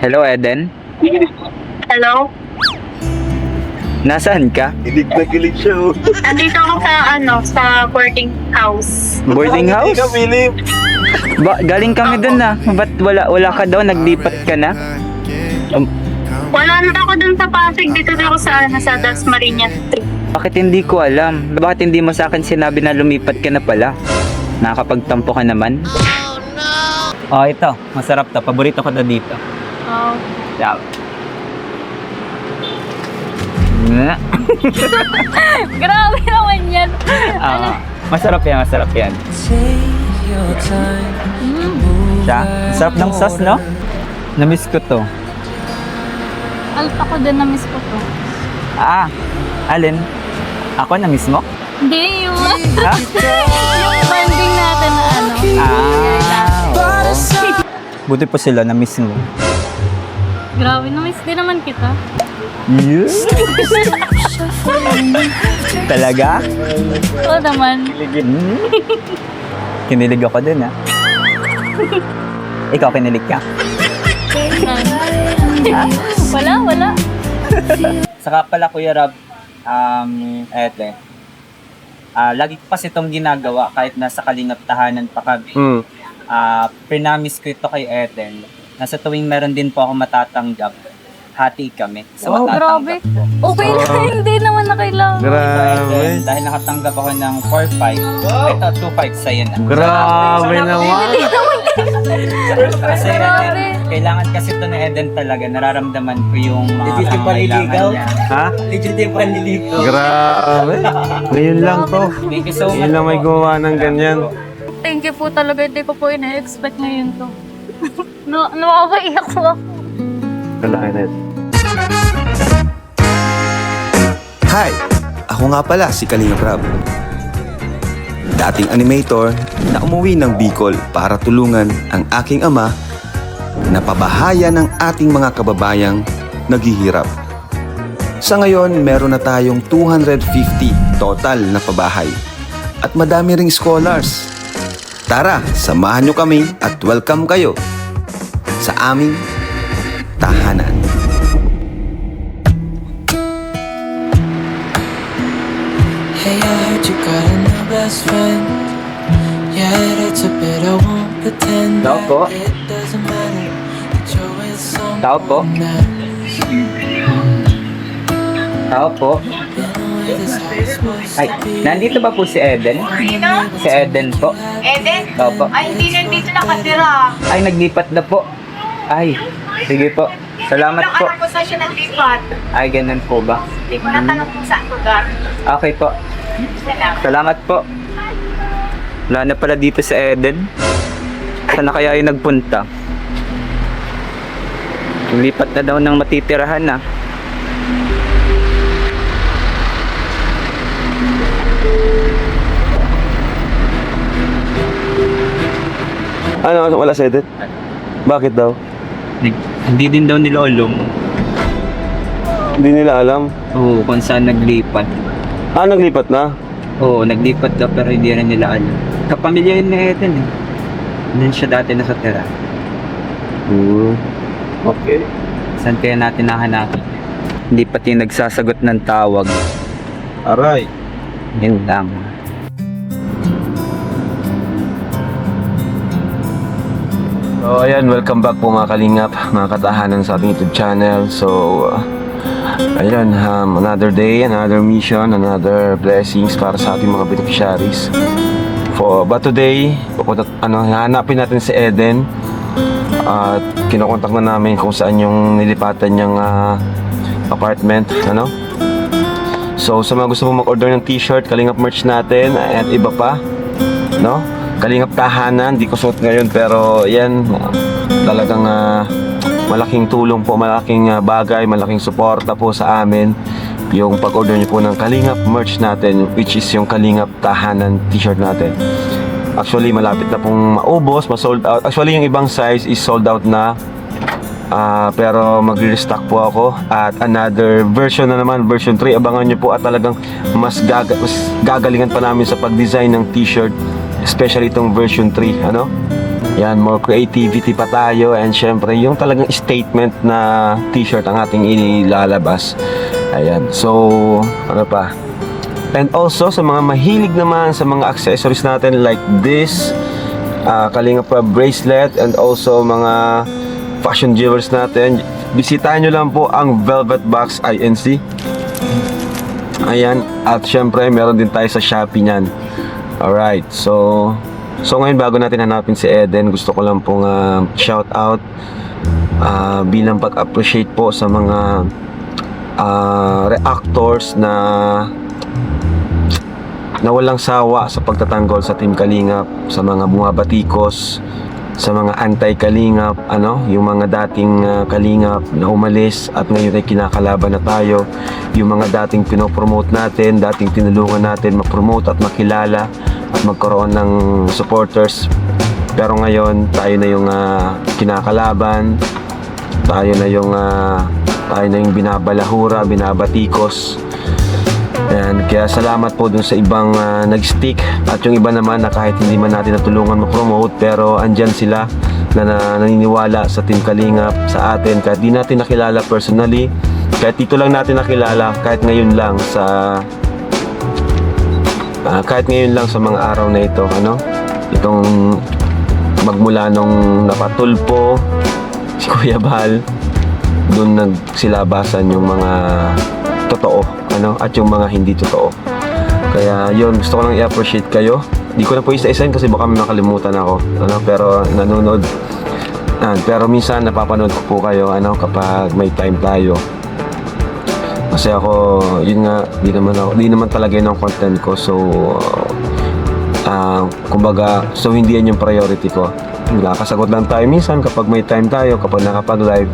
Hello, Eden. Hello? Nasaan ka? Kilig na kilig siya, oh. Nandito ako sa boarding house. Boarding house? Hindi ka, Philip. Galing kami dun na. Ba't wala ka daw? Naglipat ka na? Wala na ako dun sa Pasig. Dito na ako sa Dasmariñas Street. Bakit hindi ko alam? Bakit hindi mo sa akin sinabi na lumipat ka na pala? Nakakapagtampo ka naman? Oh, ito. Masarap to. Paborito ko na dito. Oh. Yeah. Grabe naman yan. Masarap yan. Siya? Sarap ng sauce, no? Namiss ko to. Alta ko din, na-miss ko to. Alin? Ako na-miss mo? Hindi, yung Ha? yung banding natin na ano. Oo. Buti pa sila na-miss mo. Grabe, na-miss din naman kita. Yeah. Talaga? Oo naman. Kinilig ako din, ha? Ikaw, kinilig ka? Wala. Saka pala, Kuya Rob, eto, lagi ko kasi itong ginagawa kahit nasa kalingap tahanan pa kami. Prinamis ko ito kay Eden. Nasa tuwing meron din po ako matatanggap, hati kami. So, Oh, grabe. Okay na, hindi naman na kailangan. Grabe. Dahil nakatanggap ako ng 4-5. Ito, 2-5 sa'yo na. Grabe naman. Kasi Grabe. kailangan kasi ito ni Eden talaga. Nararamdaman ko yung mga Legit yung pangailangan panliligaw? niya. Ha? Legit yung panliligaw. Grabe. Ngayon lang to. Thank you so much. Ngayon lang may gumawa ng ganyan. Thank you po talaga. Hindi ko po ina-expect ngayon to. Nakakaiyak po ako. Kalaki na ito. Hi! Ako nga pala si Kalingap Rob. Dating animator na umuwi ng Bicol para tulungan ang aking ama na pabahaya ng ating mga kababayang naghihirap. Sa ngayon, meron na tayong 250 total na pabahay at madami ring scholars. Tara, samahan nyo kami at welcome kayo sa aming tahanan. Hey, I heard you got a new best friend. Yeah, that's a bit, I won't pretend Tao po. that it doesn't matter that you're with someone Tao po. that's Tao po. been away this how it's supposed Ay, to be. nandito ba po si Eden? Sino? Si Eden po. Eden? Opo. Ay, hindi na dito nakatira. Ay, naglipat na po. Ay, sige po. Salamat po. Anak ko sa siya naglipat. Ay, ganun po ba? Hindi ko natanong kung saan lugar. Okay po. Salamat. Salamat po. Wala na pala dito sa Eden. Saan na kaya yung nagpunta? Lipat na daw ng matitirahan na. Ano? Wala sa edit? Bakit daw? Hindi din daw nila alam. Hindi nila alam. Oo, kung saan naglipat. Naglipat na? Oo, naglipat daw pero hindi rin nila alam. Kapamilya yun ni Eden eh. Doon siya dati nakatira. Okay. Saan kaya natin nahanapin? Hindi pati nagsasagot ng tawag. Aray. Yun lang. So ayan, welcome back po mga kalingap, mga katahanan sa ating YouTube channel. So ayan, another day, another mission, another blessings para sa ating mga beneficiaries. But today, hahanapin natin si Eden at kinokontak na namin kung saan yung nilipatan niyang apartment, ano? So sa mga gusto mo mag-order ng t-shirt, Kalingap merch natin at iba pa, no? Kalingap tahanan, di ko suot ngayon pero yan, talagang malaking tulong po, malaking bagay, malaking suporta po sa amin yung pag-order niyo po ng Kalingap merch natin, which is yung Kalingap tahanan t-shirt natin. Actually malapit na pong maubos, ma-sold out. Actually yung ibang size is sold out na, pero magre-restock po ako at another version na naman, version 3. Abangan nyo po at talagang mas gagalingan pa namin sa pag-design ng t-shirt, especially itong version 3, ano? Yan, more creativity pa tayo, and syempre yung talagang statement na t-shirt ang ating ilalabas. Ayan, so ano pa, and also sa mga mahilig naman sa mga accessories natin like this Kalingap bracelet, and also mga fashion jewelers natin, bisitahin nyo lang po ang Velvet Box INC. Ayan, at syempre meron din tayo sa Shopee nyan. Alright, so ngayon bago natin hanapin si Eden, gusto ko lang pong shout out bilang pag-appreciate po sa mga reactors na walang sawa sa pagtatanggol sa Team Kalingap, sa mga bumabatikos, sa mga anti-Kalingap, yung mga dating Kalingap na umalis at ngayon ay kinakalaban na tayo, yung mga dating pinopromote natin, dating tinulungan natin mapromote at makilala at magkaroon ng supporters, pero ngayon tayo na yung kinakalaban, tayo na yung binabalahura, binabatikos. Ayan, kaya salamat po dun sa ibang nag-stick, at yung iba naman na kahit hindi man natin natulungan ma-promote, pero andyan sila na naniniwala sa Team Kalingap, sa atin, kahit di natin nakilala personally, kahit dito lang natin nakilala, kahit ngayon lang sa mga araw na ito, itong magmula nung napatulpo si Kuya Bal, dun nagsilabasan yung mga totoo, at yung mga hindi totoo. Kaya yun, gusto ko lang i-appreciate kayo. Di ko na po isa-isahin kasi baka may makalimutan ako, pero nanonood. Pero minsan napapanood ko po kayo kapag may time tayo. Kasi ako, yun nga, di naman talaga yun ang content ko. So kumbaga, hindi yan yung priority ko. Nakakasagot lang tayo minsan kapag may time tayo, kapag nakapag-live.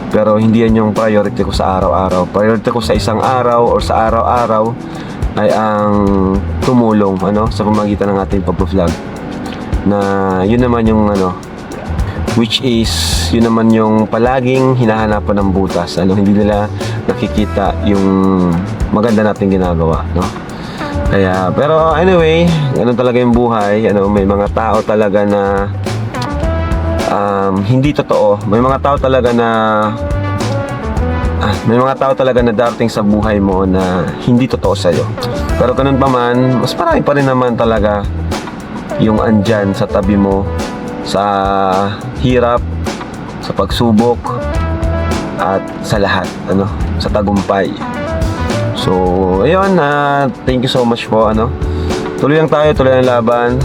Pero hindi yan yung priority ko sa araw-araw. Priority ko sa isang araw or sa araw-araw ay ang tumulong sa pamagitan ng ating pag-vlog. Na yun naman yung which is yun naman yung palaging hinahanapan ng butas. Hindi nila nakikita yung maganda nating ginagawa, Kaya, pero anyway, ganun talaga yung buhay. May mga tao talaga na hindi totoo. May mga tao talaga na darating sa buhay mo na hindi totoo sa'yo. Pero ganun pa man, mas marami pa rin naman talaga yung andyan sa tabi mo, sa hirap, sa pagsubok, at sa lahat, sa tagumpay. So, ayun, thank you so much po, Tuloy lang tayo, tuloy ang laban.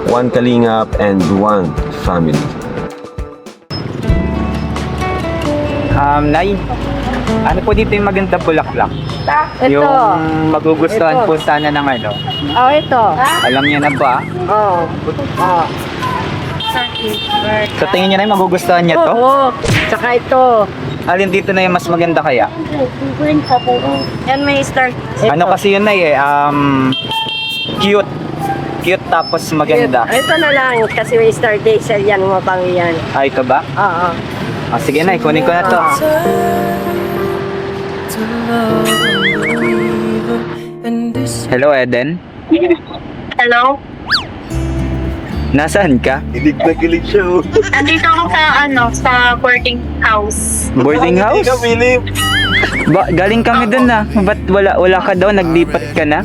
One Kalingap and one family. Nay, ano po dito yung magandang bulaklak? Ito. Yung magugustuhan Ito. po sana ng Oh, ito. Alam niyo na ba? Oh. Oh. Sa tingin niyo na yung magugustuhan niya to? Oo. Tsaka ito. Alin dito na yung mas maganda kaya? Yan may star. Ito. Ano kasi yun na cute. Cute tapos maganda. Ito na lang kasi may star diesel yan, mapang yan. Ito ba? Oo. Sige na, kunin ko na to. Hello, Eden? Hello? Nasaan ka? Kilig na kilig siya, Andito ako sa boarding house. Boarding house? Galing kami dun na. Ba't wala ka daw? Naglipat ka na?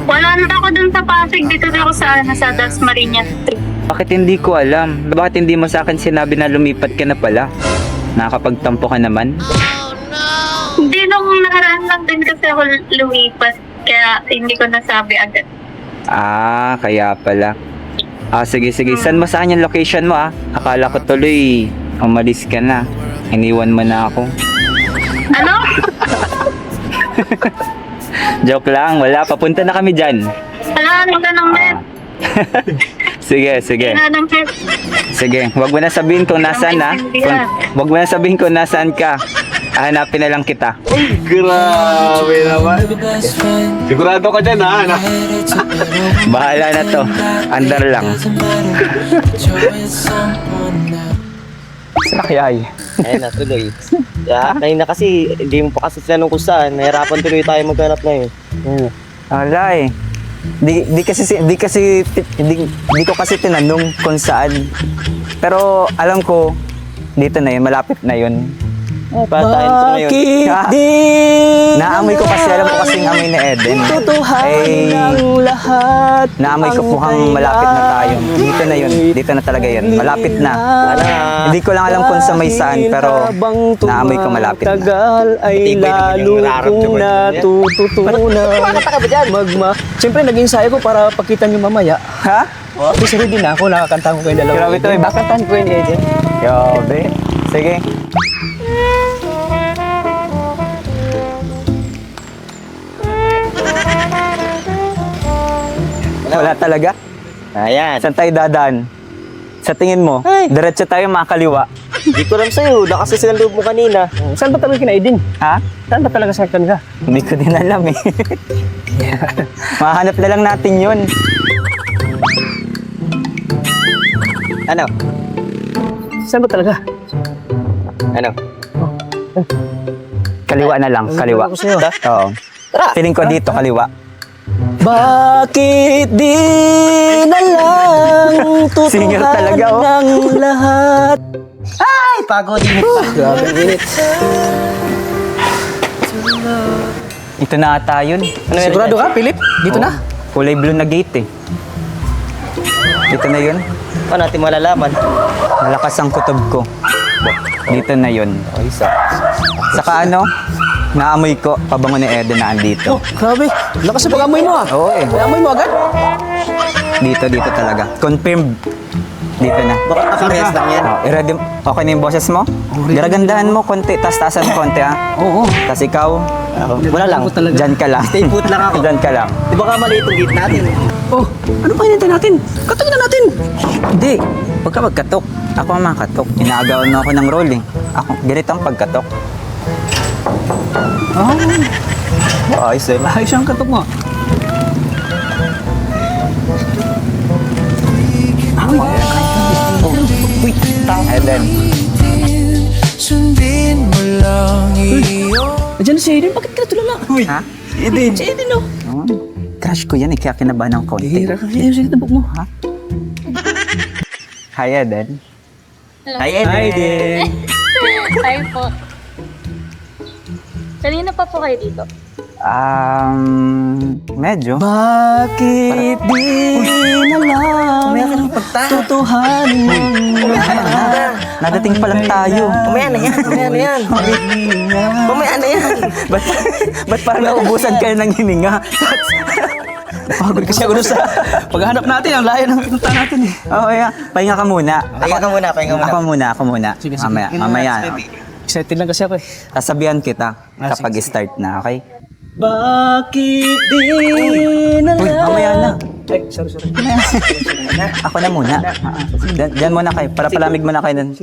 Wala na ako dun sa Pasig. Dito na ako sa Dasmariñas Street. Bakit hindi ko alam? Bakit hindi mo sa akin sinabi na lumipat ka na pala? Nakakapagtampo ka naman? Hindi, nung nakaraan lang din kasi ako lumipat. Kaya hindi ko nasabi agad. Kaya pala. Sige. Saan mo saan yung location mo Akala ko tuloy umalis ka na. Iniwan mo na ako. Ano? Joke lang, wala. Papunta na kami dyan. Wala, ano ka ng net? Sige. Wala ng net. Sige, wag mo na sabihin kung nasaan Wag mo na sabihin kung nasaan ka. Hanapin na lang kita. Grabe naman. Best friend. Sigurado ka dyan, Headed to better Bahala na to. Andar lang. doesn't matter. Joy is someone else. Saan kaya ay? Ayun na, tuloy. Kanina kasi, hindi mo pa kasi tinanong kung saan. Nahirapan tuloy tayo maghanap na yun. Wala Di ko kasi tinanong kung saan. Pero alam ko, dito na yun, malapit na yun. Bakit Naamoy ko kasi, alam ko kasing amoy ni Eden. lahat? Naamoy ko mukhang malapit na tayo. Dito na yun, dito na talaga yun. Malapit na. Hindi ko lang alam kung sa may saan, pero naamoy ko malapit na. Ay lalo kong natututunan. Siyempre, nag-ensayo ko para pakita niyo mamaya. Ha? Kasi ready na ako, nakakanta ko kayo dalawa. Grabe to, bakantan ko yun, Eden. Grabe. Sige. Wala talaga? Ayan. Saan tayo dadaan? Sa tingin mo, diretso tayo makakaliwa. Di ko alam sa'yo. Nakasi silang loob mo kanina. Saan ba talaga kina Aiden? Ha? Saan ba talaga sa kanila? Hindi ko din alam eh. Mahanap na lang natin yun. Ano? Saan ba talaga? Ano? Kaliwa na lang, kaliwa. Ako sa'yo. Oo. Feeling ko dito, kaliwa. Bakit di na lang Singer talaga, oh. ng lahat? Pagod din. Grabe, init. Ito na ata yun. Sigurado ka, Philip? Dito na? Kulay blue na gate eh. Dito na yun. Paano natin malalaman? Malakas ang kutob ko. Dito na yun. Saka ano, naamoy ko, pabango ni Eden na andito. Grabe, lakas sa pag-amoy mo ah. Oo eh. Pag-amoy mo agad? Dito talaga. Confirmed. Dito na. Baka nakares lang yan. I-ready. Okay na yung boses mo? Garagandahan mo konti, tas-tasan mo konti ha. Oo. Tas ikaw, Wala lang. dyan ka lang. Stay put lang ako. Dyan ka lang. Di ba mali itong gate natin? Oh, ano pa hinintay natin? Katugin na natin. Hindi. Huwag ka magkatok. Ako ang makatok. Inaagawan mo ako ng role eh. Ako, ganito ang pagkatok. Ayos eh. Ayos ang katok mo. Eden. Sundin mo lang iyon. Nandiyan na si Aiden, bakit ka natulala? Ha? Aiden. Si Aiden oh. Crush ko yan eh, kaya kinabahan ng konti. Hira ka. Ayun, sige, tabok mo. Ha? Hi, Eden. Hi, Eden. Hi po. Kanina pa po kayo dito? Medyo. Bakit di na lang tutuhanin mo Nadating pa lang tayo. Mamaya na yan. Mamaya na yan. Mamaya na yan. Ba't parang naubusan kayo ng hininga? Pagod kasi ako doon sa paghahanap natin, ang layo ng pinunta natin eh. Oo, yeah. Pahinga ka muna. Pahinga ka muna. Ako muna. Sige. Mamaya. Excited lang kasi ako eh. Sasabihan kita kapag start na, okay? Bakit di na Uy, mamaya na. Ay, sorry. Ako na muna. Diyan muna kayo. Para palamig muna kayo dun.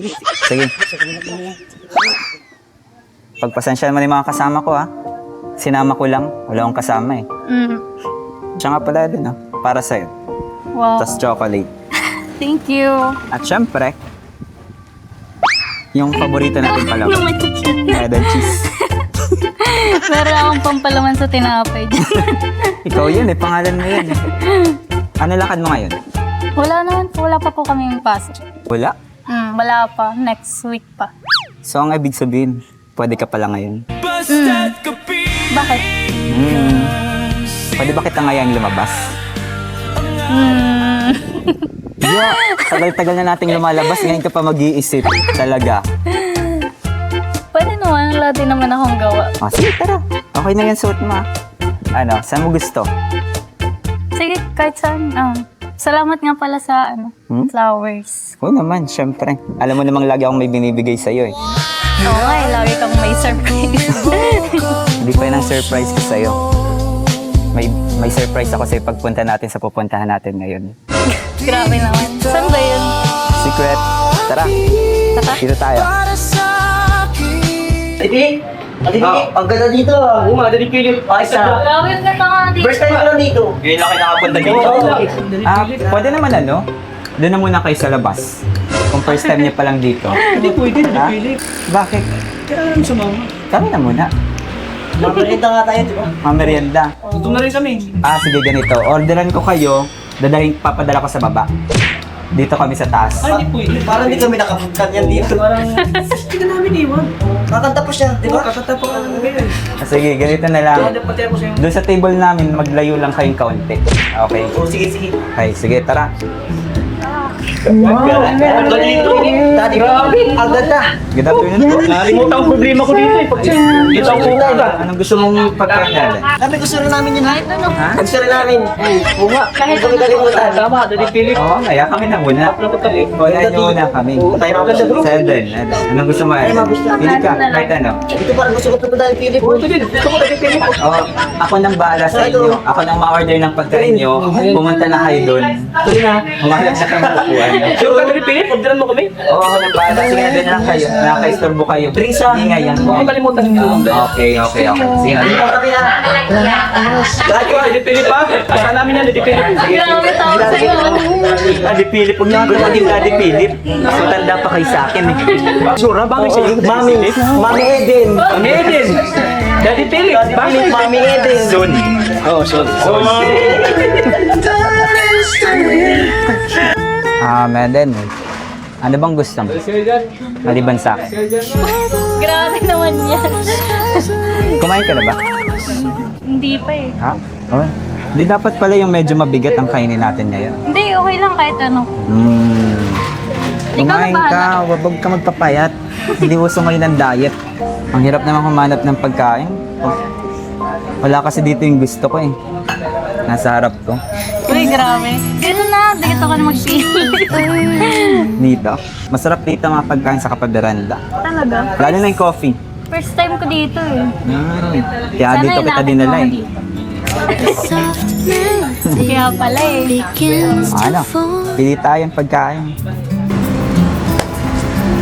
Sige. Pagpasensyahan mo na yung mga kasama ko, ha? Sinama ko lang. Wala akong kasama, eh. Siya nga pala din, ha? Para sa'yo. Wow. Tas chocolate. Thank you. At syempre, yung paborito natin pala. Cheddar cheese. Meron akong pampalaman sa tinapay dyan. Ikaw yun, eh. Pangalan mo yun, eh. Ano lakad mo ngayon? Wala naman po. Wala pa po kami pasok. Wala. Wala pa. Next week pa. So, ang ibig sabihin, pwede ka pala ngayon. Bakit? Pwede ba kita ngayon lumabas? Yeah, tagal-tagal na nating lumalabas, ngayon ka pa mag-iisip. Talaga. Pwede naman. Wala din naman akong gawa. Oh, sige, tara. Okay na yan suot mo. Ah. Ano, saan mo gusto? Sige, kahit saan. Salamat nga pala sa flowers. Oo naman, syempre. Alam mo namang lagi akong may binibigay sa'yo eh. Oo nga, lagi kang may surprise. Hindi pa yun ang surprise ko sa'yo. May surprise ako sa'yo pagpunta natin sa pupuntahan natin ngayon. Grabe naman. Saan ba yun? Secret. Tara. Dito tayo. Adi, ang ganda dito. Yung mga Daddy Philip. Ayos na. Grabe ka nga dito. First time ko lang dito. Ngayon lang kayo nakapunta dito. Pwede naman ano? Doon na muna kayo sa labas. Kung first time niya pa lang dito. Hindi pwede, Ha? Philip. Bakit? Kaya alam sa mama. Kami na muna. Mamerenda nga tayo, di ba? Mamerienda. Gutom na rin kami. Sige, ganito. Orderan ko kayo, papadala ko sa baba. Dito kami sa taas. Ay, hindi pwede. Parang hindi kami nakapuntan yan dito. Parang, hindi ka namin iwan. Kakanta pa siya, di ba? Kakata pa ka namin ngayon. Sige, ganito na lang. Kaya pati ako sa'yo. Doon sa table namin, maglayo lang kayong kaunti. Okay. Oh, sige, sige. Okay, sige, tara. Ang ganda dito. Tadi, ang ganda. Good afternoon po. Nalimutan ang problema ko dito eh. Dito ako ka. Anong gusto mong pagkain? Sabi, gusto rin namin yun. Kahit ano. Ha? Gusto rin namin. Oo nga. Kahit kami kalimutan. Tama, Daddy Philip. Oo, kaya kami na muna. Kaya nyo muna kami. Tayo na ganda bro. 7. Anong gusto mo? Pili ka, kahit ano. Ito parang gusto ko ito dahil Philip. Ito din. Gusto ko Daddy Philip. Oo, ako nang bahala sa inyo. Ako nang ma-order ng pagkain nyo. Pumunta na kayo doon. Tuloy na. Humanap na kayo makukuhan. Sure ka Daddy Philip? Orderan mo kami? Oo, ako nang bahala. Sige, doon lang kayo. Nakaka-istorbo kayo. Teresa. Ingay yan. Huwag kang kalimutan yung tulong. Okay. Sige. Dito kami na. Lahat ko, Daddy Philip ha? Kasama namin yan, Daddy Philip. Grabe tawag sa'yo. Daddy Philip, huwag niyo maging Daddy Philip. Mas matanda pa kayo sa akin eh. Sure ha? Bakit sa'yo? Mami Eden. Mami Eden. Daddy Philip. Bakit? Mami Eden. Soon. Oh, sorry. Meden, ano bang gusto mo? Maliban sa akin. Grabe naman yan. Kumain ka na ba? Hindi pa eh. Ha? Oh. Di dapat pala yung medyo mabigat ang kainin natin ngayon. Hindi, okay lang kahit ano. Kumain ka, wag ka magpapayat. Hindi uso ngayon ang diet. Ang hirap naman humanap ng pagkain. Oh. Wala kasi dito yung gusto ko eh. Nasa harap ko. Uy, grabe. Dito na, dito ka na mag-pili. Dito. Masarap dito mga pagkain sa Kapaderanda. Talaga? Lalo na yung coffee. First time ko dito eh. Kaya Sana dito kita ilapit dinala mo ako eh. dito. Kaya pala eh. Ano? Pili tayong pagkain.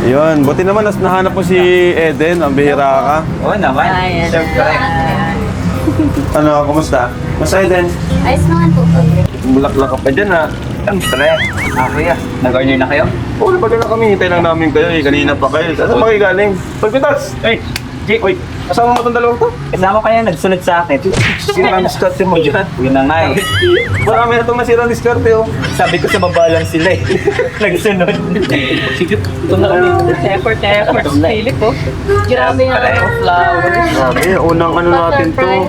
Yun, buti naman nahanap mo si Eden, ang bihira ka. Oo naman. Siyempre. Ano, kumusta? Mas Eden, Ayos naman po. bulaklak ka pa dyan ha. Siyempre. Kuya, nag-order na kayo? Oo, napagod na kami, hintay lang namin kayo eh. Kanina pa kayo. Saan pa kayo galing? Pagpitas! Ay! Jake, oy! Kasama mo itong dalawang to? Kasama kaya nagsunod sa akin. Sino ang diskarte mo dyan? Yun na nga eh. Marami na itong nasirang diskarte oh. Sabi ko sa baba lang sila eh. Nagsunod. Ito na kami. Effort. Philip po. Grabe nga ang flowers. Grabe, unang ano natin to.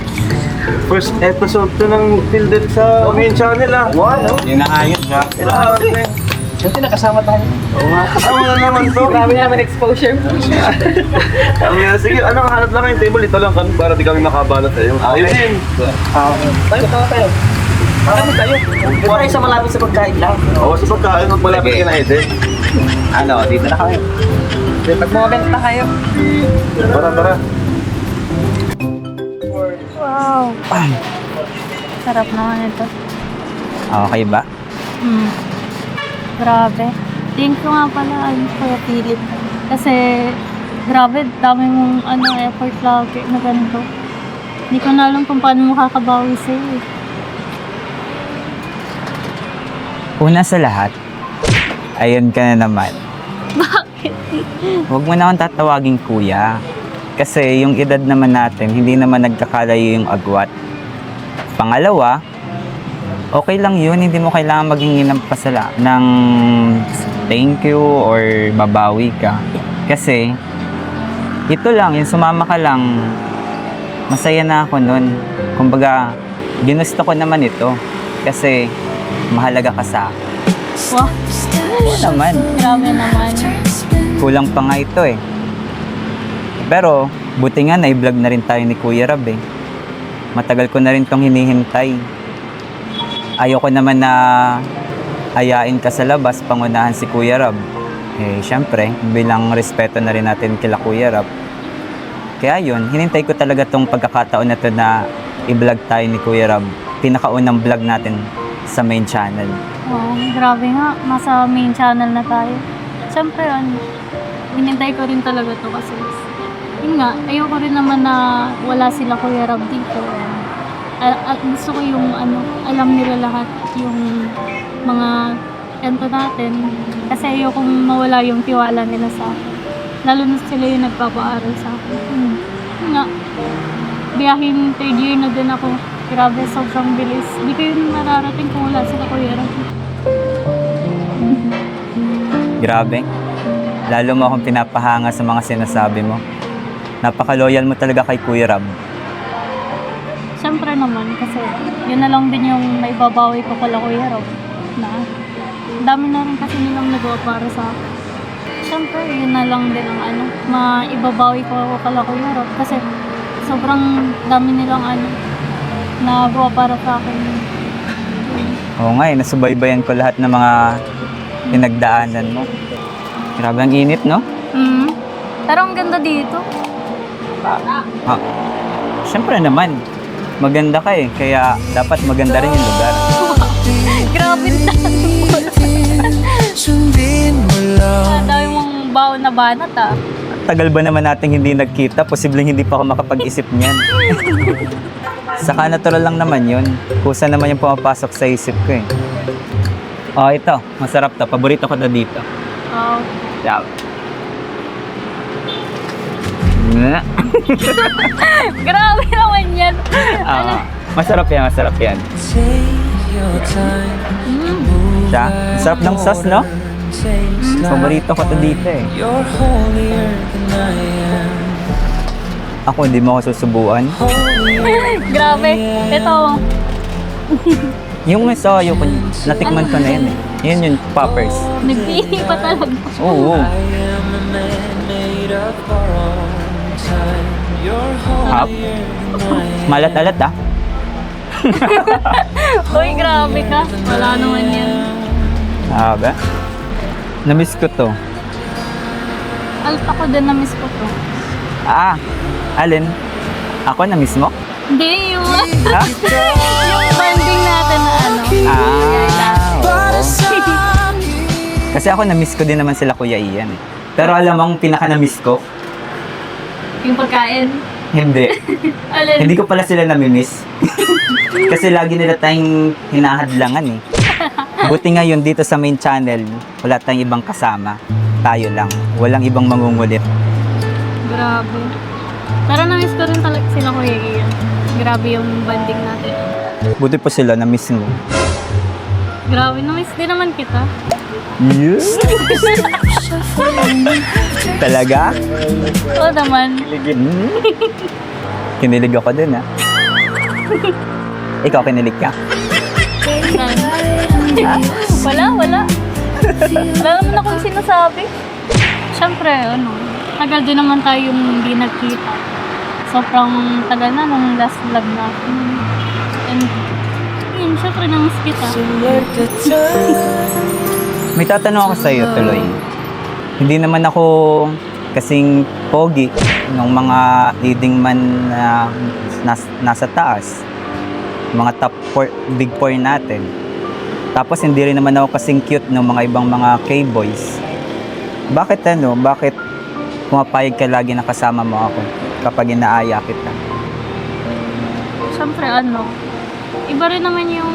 First episode to ng Fielded sa main channel ah. Wow! Yun na nga yun. Grabe! Buti nakasama tayo. Oo nga, kasama na naman to. Grabe naman exposure. Sige, ano, hanap lang kayong table. Ito lang kami para di kami makabalot sa'yo. Ayun din. Tayo. Marami tayo. Pura sa malapit sa pagkain lang. Oo, sa pagkain, magmalapit ka na Eden. Ano, dito na kami. Pag bumabenta kayo. Tara. Wow. Sarap naman ito. Okay ba? Grabe. Thank you nga pala, Kuya Philip. Kasi, grabe, dami mong effort lagi na ganito. Hindi ko na alam kung paano makakabawi sa'yo. Una sa lahat, ayun ka na naman. Bakit? Huwag mo na akong tatawagin kuya. Kasi yung edad naman natin, hindi naman nagkakalayo yung agwat. Pangalawa, okay lang yun, hindi mo kailangan maghingi ng ng thank you or babawi ka. Kasi, ito lang, yung sumama ka lang, masaya na ako nun. Kumbaga, ginusto ko naman ito. Kasi, mahalaga ka sa akin. Wow. Oo naman, Grabe naman. kulang pa nga ito eh. Pero, buti nga na-vlog na rin tayo ni Kuya Rab eh. Matagal ko na rin tong hinihintay. Ayoko naman na hayain ka sa labas, pangunahan si Kuya Rab. Eh, syempre, bilang respeto na rin natin kila Kuya Rab. Kaya yun, hinintay ko talaga tong pagkakataon na to na i-vlog tayo ni Kuya Rab. Pinakaunang vlog natin sa main channel. Oh, grabe nga. Nasa main channel na tayo. Siyempre, hinintay ko rin talaga to kasi yun nga, ayoko rin naman na wala sila Kuya Rab dito. At gusto ko yung alam nila lahat yung mga ento natin. Kasi ayoko mawala yung tiwala nila sa akin. Lalo na sila yung nagpapaaral sa akin. Yun nga, biyahin third year na din ako. Grabe, sobrang bilis. Hindi ko yun mararating kung wala sila Kuya Rab. Grabe. Lalo mo akong pinapahanga sa mga sinasabi mo. Napaka-loyal mo talaga kay Kuya Rab. Siyempre naman, kasi yun na lang din yung naibabawi ko kala Kuya Rab. Na, ang dami na rin kasi nilang nagawa para sa akin. Siyempre, yun na lang din ang maibabawi ko kala Kuya Rab. Kasi sobrang dami nilang nagawa para sa akin. Oo nga nasubaybayan ko lahat ng mga pinagdaanan mo. Grabe ang init, no? Pero ang ganda dito. Siyempre naman, maganda ka kaya dapat maganda rin yung lugar. Grabe na. Sundin mo lang. Ang dami mong baon na banat Tagal ba naman nating hindi nagkita? Posibleng hindi pa ako makapag-isip niyan. Saka natural lang naman yun. Kusa naman yung pumapasok sa isip ko Oh, ito. Masarap to. Paborito ko na dito. Oh. Yeah. Grabe naman yan. Masarap yan, masarap yan. Take your time. Siya, sarap ng sauce, no? Paborito ko to dito You're holier than I am. Ako, hindi mo ako susubuan. Grabe. Ito. Yung mesoyo ko, natikman ko na yun Yun yung poppers. Nagpili pa talaga. Oo. I am a man made of borrowed time. You're Hap. holier than I am. Malat-alat Uy, grabe ka. Wala naman yan. ba? Namiss ko to. Ako din na-miss ko to. Alin? Ako namiss mo? Hindi, yung Ha? yung bonding natin na Oo. Kasi ako namiss ko din naman sila Kuya Ian Pero alam mo, ang pinaka-namiss ko, yung pagkain. hindi. Alin? Hindi ko pala sila namimiss. Kasi lagi nila tayong hinahadlangan Buti ngayon dito sa main channel, wala tayong ibang kasama. Tayo lang. Walang ibang mangungulit. Grabe. Pero na-miss ko rin talaga sila Kuya Ian. Grabe yung bonding natin. Buti po sila na-miss mo. Grabe, na-miss din naman kita. Yes! Talaga? Oo naman. Kinilig ako din Ikaw kinilig ka? Wala. Wala naman akong sinasabi. Siyempre, tagal din naman tayong hindi nagkita. Sobrang tagal na nung last vlog natin. And, yun, syempre namiss kita. May tatanong ako sa'yo tuloy. Hindi naman ako kasing pogi ng mga leading man na nasa taas. Mga top 4, big 4 natin. Tapos hindi rin naman ako kasing cute ng mga ibang mga K-boys. Bakit Bakit pumapayag ka lagi na kasama mo ako kapag inaaya kita? Siyempre, iba rin naman yung,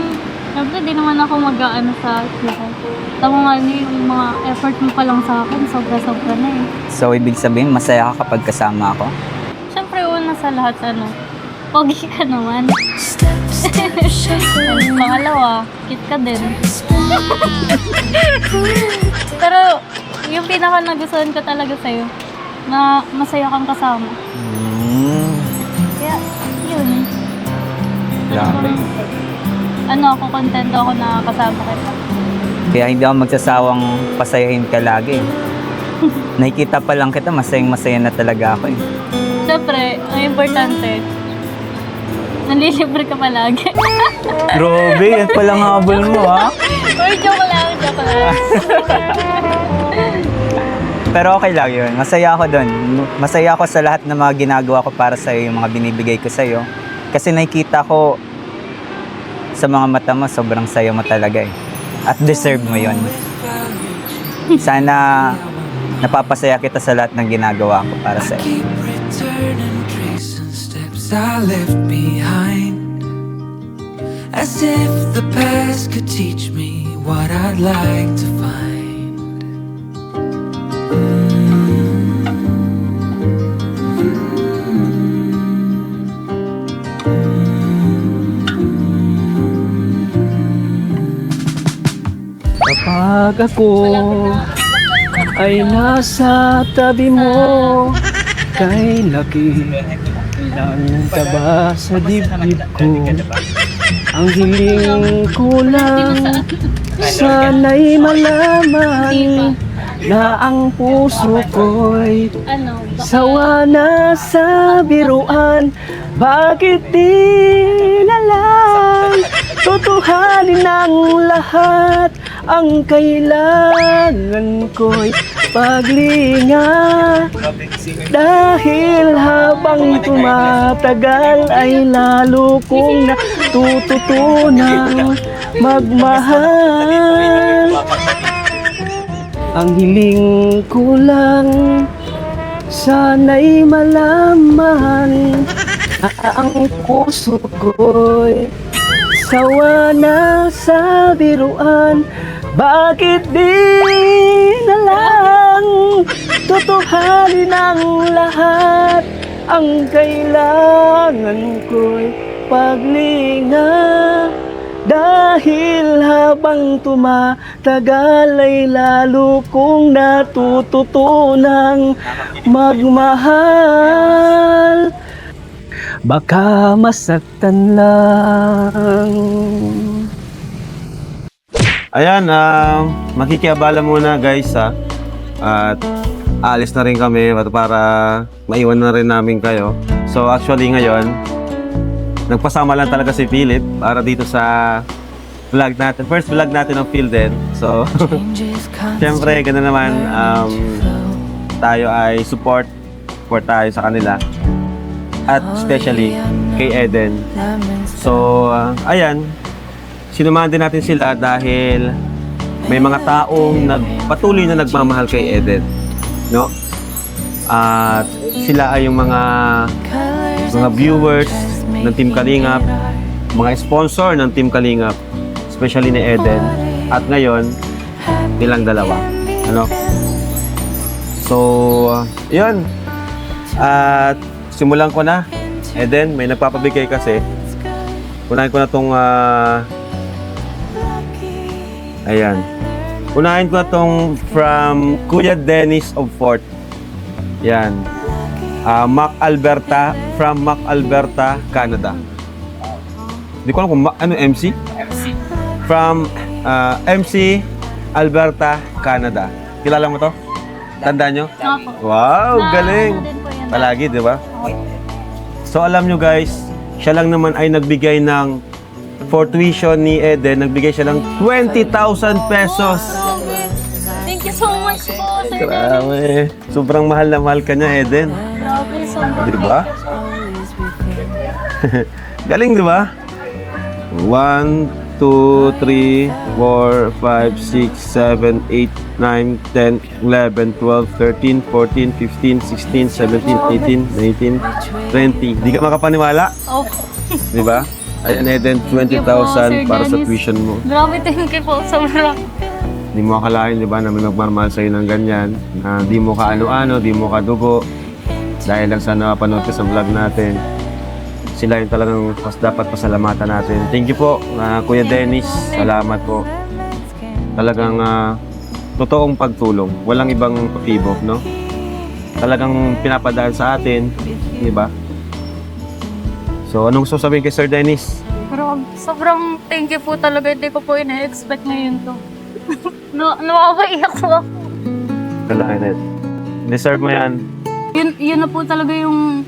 siyempre, di naman ako mag-aano sa buhay. Tama nga yung mga effort mo pa lang sa akin, sobra-sobra na So, ibig sabihin, masaya ka kapag kasama ako? Siyempre, una sa lahat, pogi ka naman. And pangalawa, cute ka din. Pero, yung pinaka nagustuhan ko talaga sa'yo, na masaya kang kasama. Kaya, yun. Grabe. Ako, kontento ako na kasama kita. Kaya hindi ako magsasawang pasayahin ka lagi. Nakikita pa lang kita, masayang-masaya na talaga ako Siyempre, ang importante, nanlilibre ka palagi. Grabe, yan palang habol mo Uy, joke lang. Pero okay lang yun. Masaya ako doon. Masaya ako sa lahat ng mga ginagawa ko para sa'yo, yung mga binibigay ko sa'yo. Kasi nakikita ko sa mga mata mo, sobrang saya mo talaga At deserve mo yun. Sana napapasaya kita sa lahat ng ginagawa ko para sa'yo. Keep returning, tracing steps I left behind. As if the past could teach me what I'd like to find. Pag ako ay nasa tabi mo, kay laki ng taba sa dibdib ko. Ang hiling ko lang, sana'y malaman na ang puso ko'y Ano? sawa na sa biruan. Bakit di na lang tutuhanin ang lahat? Ang kailangan ko'y paglinga. Dahil habang tumatagal ay lalo kong natututunang magmahal. Ang hiling ko lang, sana'y malaman ang puso ko'y sawa na sa biruan. Bakit di na lang tutuhanin ang lahat? Ang kailangan ko'y paglinga. Dahil habang tumatagal ay lalo kong natututunang magmahal. Baka masaktan lang. Ayan, makikiabala muna guys ha. At aalis na rin kami para maiwan na rin namin kayo. So actually ngayon, nagpasama lang talaga si Philip para dito sa vlog natin. First vlog natin ng Phil din. So, syempre, gano'n naman, tayo ay support tayo sa kanila. At especially kay Eden. So, ayan, sinumahan din natin sila dahil may mga taong patuloy na nagmamahal kay Eden. No? At sila ay yung mga viewers ng Team Kalingap, mga sponsor ng Team Kalingap, especially ni Eden. At ngayon, nilang dalawa. Ano? So, yun. At simulan ko na. Eden, may nagpapabigay kasi. Unahin ko na tong ayan. Unahin ko na tong from Kuya Dennis of Fort. Yan. Mac Alberta, from Mac Alberta, Canada. Hindi ko alam kung ano MC? From MC Alberta, Canada. Kilala mo to? Tandaan nyo? Opo. Wow, galing! Ano din po yan. Palagi, di ba? So alam nyo guys, siya lang naman ay nagbigay ng for tuition ni Eden, nagbigay siya ng 20,000 pesos. Thank you so much po, Sir. Grabe. Sobrang mahal na mahal ka niya, Eden. Grabe, sobrang. Di ba? Galing, di ba? 1, 2, 3, 4, 5, 6, 7, 8, 9, 10, 11, 12, 13, 14, 15, 16, 17, 18, 19, 20. Di ka makapaniwala? Opo. Di ba? Ayan, Eden, Thank you po, Sir 20,000 para sa Dennis. tuition mo. Grabe, thank you po. Sobrang. Di mo akalain, di ba, na may magmamahal sa'yo ng ganyan, na di mo ka ano-ano, di mo ka dugo, dahil lang sa napanood ka sa vlog natin. Sila yung talagang dapat pasalamatan natin. Thank you po, Kuya Dennis. Salamat po. Talagang totoong pagtulong. Walang ibang motibo, no? Talagang pinapadaan sa atin, di ba? So, anong gusto sabihin kay Sir Dennis? Pero sobrang thank you po talaga. Hindi ko po ina-expect ngayon to. Nakakaiyak po ako. Kalahin. Deserve mo yan. Yun na po talaga yung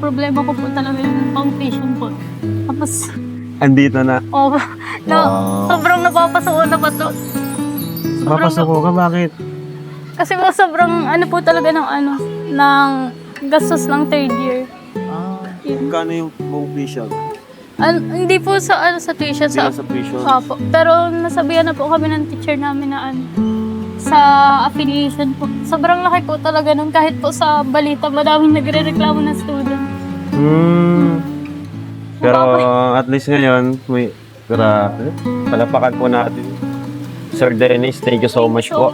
problema ko po talaga yung foundation po. Tapos, Andito na. sobrang napapasuko na ba to? Papasok ka, bakit? Kasi po sobrang po talaga ng gastos ng third year. Kano yung buong tuition? Hindi po sa tuition. Hindi lang sa tuition. Opo. Pero nasabihan na po kami ng teacher namin na sa affiliation po. Sobrang laki po talaga nun. Kahit po sa balita, madaming nagre-reklamo ng student. Pero at least ngayon, may grabe. Palapakan po natin. Sir Dennis, thank you so much po.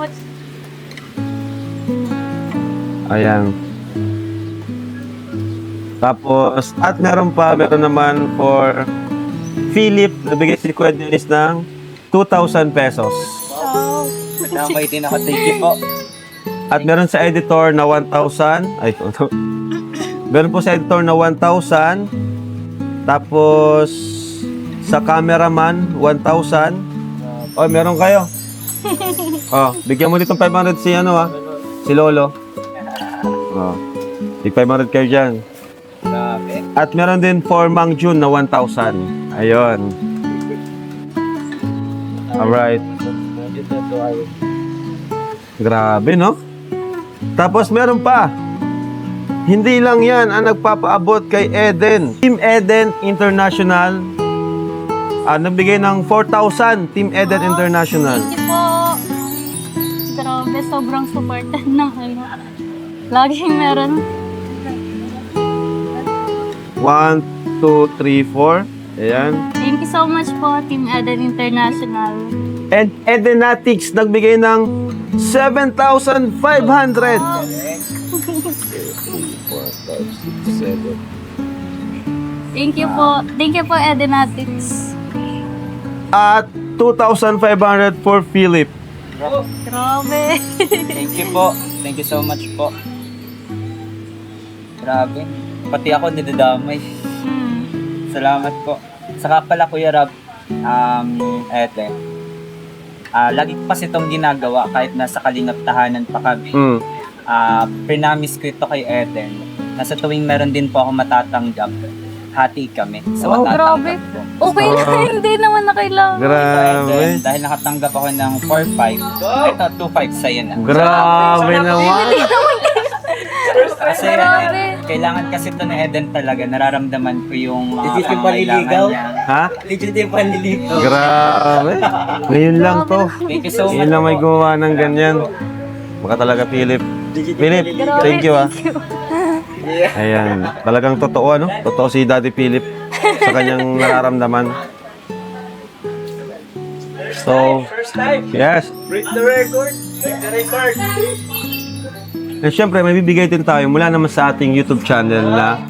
Ayan. Tapos, at meron naman for Philip, nabigay si Kuya Dennis ng 2,000 pesos. Wow. Damay din ako. Thank you po. At meron sa editor na 1,000. Ay, meron po sa editor na 1,000. Tapos, sa cameraman, 1,000. Oh, meron kayo. Oh, bigyan mo nitong 500 si ano si Lolo. Oh, big 500 kayo dyan. Grabe. At meron din for Mang June na 1,000. Ayun. Alright. Grabe, no? Tapos meron pa. Hindi lang yan ang nagpapaabot kay Eden. Team Eden International. Nagbigay ng 4,000. Team Eden International. Thank you po. Grabe, sobrang supportan ng ano. Laging meron. 1, 2, 3, 4. Ayan. Thank you so much po, Team Eden International. And Edenatics nagbigay ng 7,500. Thank you po. Thank you po, Edenatics. At 2,500 for Philip. Grabe. Thank you po. Thank you so much po. Grabe. Pati ako nidadamay. Salamat po. Saka pala Kuya Rob, lagi ko kasi itong ginagawa kahit nasa kalingap tahanan pa kami. Prinamis ko ito kay Eden. Nasa tuwing meron din po ako matatanggap, hati kami sa Oh, matatanggap grabe. ko. Okay lang, hindi naman na kailangan. Grabe. Dahil nakatanggap ako ng 4-5, ito 2-5 sa'yo na. Grabe naman. Kasi Grabe. kailangan kasi ito ni Eden talaga. Nararamdaman ko yung mga Legit yung panliligaw? niya. Ha? Legit yung panliligaw. Grabe. Ngayon lang to. Thank you so much Ngayon lang may po. gumawa ng ganyan. Baka talaga Philip. Legit yung Philip, panliligaw. thank you Ayan. Talagang totoo Totoo si Daddy Philip sa kanyang nararamdaman. So, yes. Break the record. Break the record. And syempre, may bibigay din tayo mula naman sa ating YouTube channel na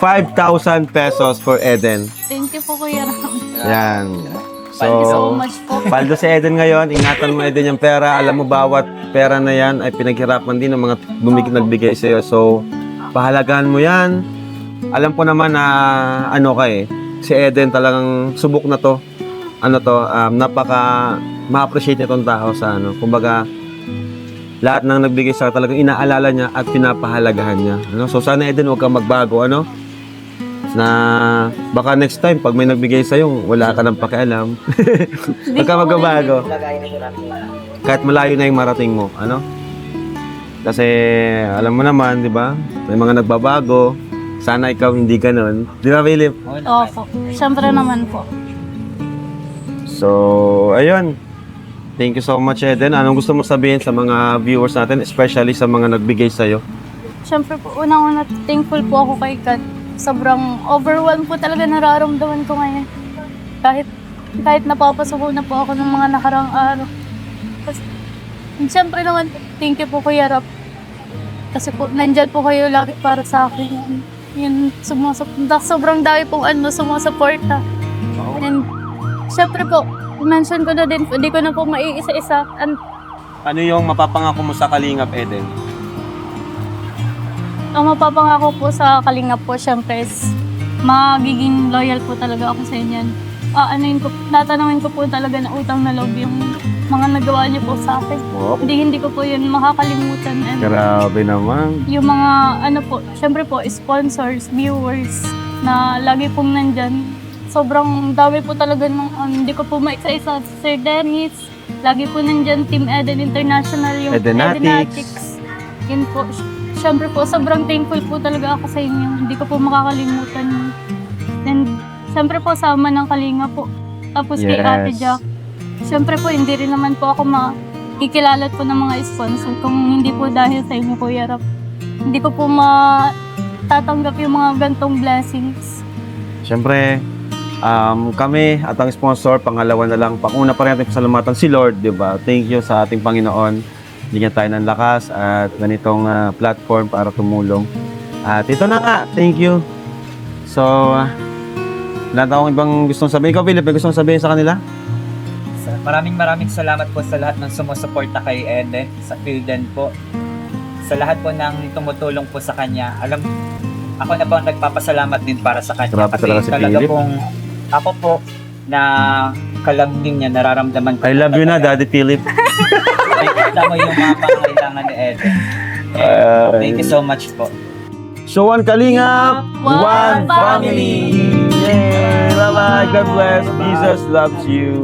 5,000 pesos for Eden. Thank you po, Kuya Ram. Yan. Thank you so So, much po. paldo si Eden ngayon. Ingatan mo Eden yung pera. Alam mo, bawat pera na yan ay pinaghirapan din ng mga nagbigay sa iyo. So, pahalagahan mo yan. Alam ko naman na si Eden talagang subok na to. Napaka ma-appreciate itong tao sa kumbaga, lahat ng nagbigay sa talagang inaalala niya at pinapahalagahan niya. So sana Eden, huwag kang magbago, na baka next time pag may nagbigay sa iyo, wala ka nang pakialam. Huwag kang magbabago. Kahit malayo na yung marating mo, Kasi alam mo naman, 'di ba? May mga nagbabago. Sana ikaw hindi ganoon. 'Di ba, Philip? Opo. Siyempre naman po. So, ayun. Thank you so much, Eden. Anong gusto mo sabihin sa mga viewers natin, especially sa mga nagbigay sa'yo? Siyempre po, unang-una, thankful po ako kay God. Sobrang overwhelmed po talaga nararamdaman ko ngayon. Kahit napapasuko na po ako ng mga nakarang araw. Siyempre naman, thank you po Kuya Rob. Kasi po, nandyan po kayo lagi para sa akin. Yun, sobrang dami pong sumusuporta. And siyempre po, mention ko na din, hindi ko na po maiisa-isa. Ano yung mapapangako mo sa Kalingap, Eden? Ang mapapangako po sa Kalingap po, syempre, is magiging loyal po talaga ako sa inyo. Tatanungin ko po talaga na utang na loob yung mga nagawa niyo po sa akin. Oh. Hindi ko po yun makakalimutan. And Grabe naman. yung mga, syempre po, sponsors, viewers, na lagi pong nandyan. Sobrang dami po talaga hindi ko po maisa-isa. Sir Dennis, lagi po nandyan, Team Eden International, yung Edenatics. Yun po. Siyempre po, sobrang thankful po talaga ako sa inyo. Hindi ko po makakalimutan yun. And siyempre po, sama ng Kalinga po. Tapos kay Ate Jack. Siyempre po, hindi rin naman po ako makikilalat po ng mga sponsor kung hindi po dahil sa inyo, Kuya Rap. Hindi ko po matatanggap yung mga gantong blessings. Siyempre, kami at ang sponsor, pangalawa na lang. Panguna pa rin natin pasalamatan si Lord, di ba? Thank you sa ating Panginoon. Bigyan tayo ng lakas at ganitong platform para tumulong. At ito na nga, thank you. So, wala akong ibang gustong sabihin. Ikaw, Philip, may gustong sabihin sa kanila? Maraming salamat po sa lahat ng sumusuporta kay Eden, sa Pilden po. Sa lahat po ng tumutulong po sa kanya. Ako na po ang nagpapasalamat din para sa kanya. Grabe talaga si talaga Philip. pong, ako po, na kalabing niya, nararamdaman ko. I love you na, Daddy Philip. Nakikita mo yung mga pangailangan ni Eden. Thank you so much po. So, one Kalingap, One one family! Yay! Bye-bye! God bless! Jesus loves you!